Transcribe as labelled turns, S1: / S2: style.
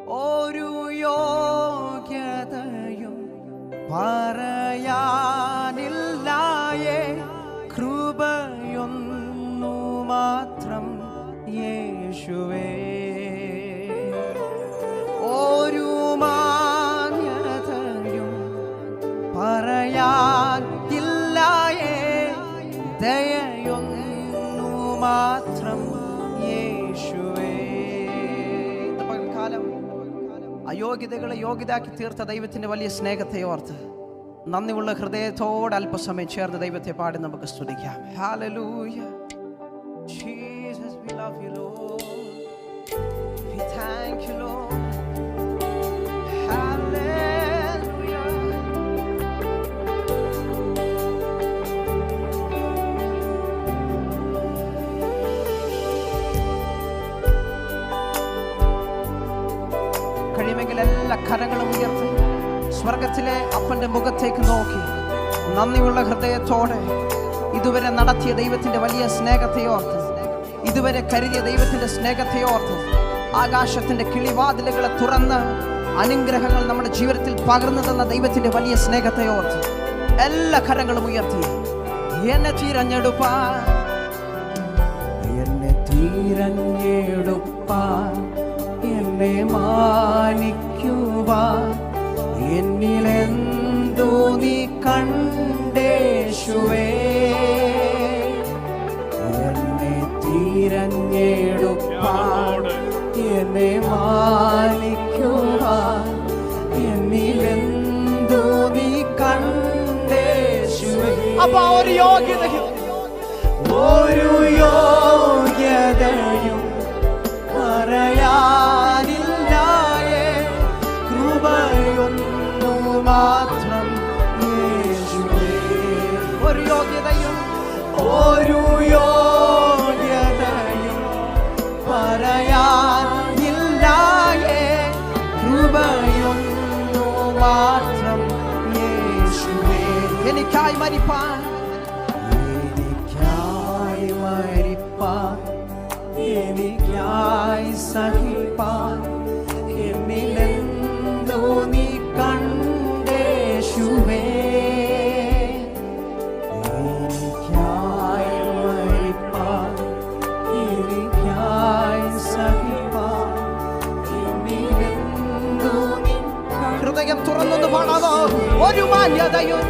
S1: ഒരു യോഗ്യതയും പറയാനില്ലായേ, കൃപയൊന്നു മാത്രം യേശുവേ. ഒരു മാന്യതയും പറയാനില്ലായേ, ദയയൊന്നു മാത്രം യേശുവേ. പകൽക്കാലം അയോഗ്യതകളെ യോഗ്യതാക്കി തീർത്ത ദൈവത്തിന്റെ വലിയ സ്നേഹത്തെ ഓർത്ത് നന്ദിയുള്ള ഹൃദയത്തോടെ അല്പസമയം ചേർന്ന് ദൈവത്തെ പാടി നമുക്ക് സ്തുതിക്കാം. Hallelujah. Jesus, we love you, Lord. We thank you, Lord. Hallelujah. കഴിയുമെങ്കിൽ എല്ലാ കരങ്ങളും ഉയർത്തി സ്വർഗത്തിലെ അപ്പന്റെ മുഖത്തേക്ക് നോക്കി നന്ദിയുള്ള ഹൃദയത്തോടെ ഇതുവരെ നടത്തിയ ദൈവത്തിന്റെ വലിയ സ്നേഹത്തെ ഓർത്ത്, ഇതുവരെ കരുതിയ ദൈവത്തിന്റെ സ്നേഹത്തെ ഓർത്ത്, ആകാശത്തിന്റെ കിളിവാതിലുകളെ തുറന്ന് അനുഗ്രഹങ്ങൾ നമ്മുടെ ജീവിതത്തിൽ പകർന്നു തന്ന ദൈവത്തിന്റെ വലിയ സ്നേഹത്തെ ഓർത്ത് എല്ലാ കരങ്ങളും ഉയർത്തി എന്നെ തിരഞ്ഞെടുപ്പാൻ, എന്നെ തിരഞ്ഞെടുപ്പാൻ, എന്നെ മാനിക്കുവാൻ, എന്നിലെന്തോ നീ കണ്ടേശുവേ. എന്നെ തിരഞ്ഞെടുപ്പാൻ, എന്നെ മാനിക്കുവാൻ, എന്നിലെന്തോ നീ കണ്ടേശുവേ. അപ്പൊ ഒരു യോഗ്യതയും പറയാനില്ലായേ, കൃപയൊന്നു മാത്രം യേശുവേ. ഒരു യോഗ്യതയും പറയാനില്ലായേ, കൃപയൊന്നു മാത്രം യേശുവേ. എനിക്കായി മരിപ്പാൻ, എനിക്കായി മരിപ്പാൻ, എനിക്കായി സഹിപ്പാൻ, എന്നിലെന്തോ നീ കണ്ടേശുവേ. എനിക്കായി മരിപ്പാൻ, എനിക്കായി സഹിപ്പാൻ, എന്നിലെന്തോ നീ. ഹൃദയം തുറന്നൊന്ന് പാടാമോ? ഒരു മാന്യതയും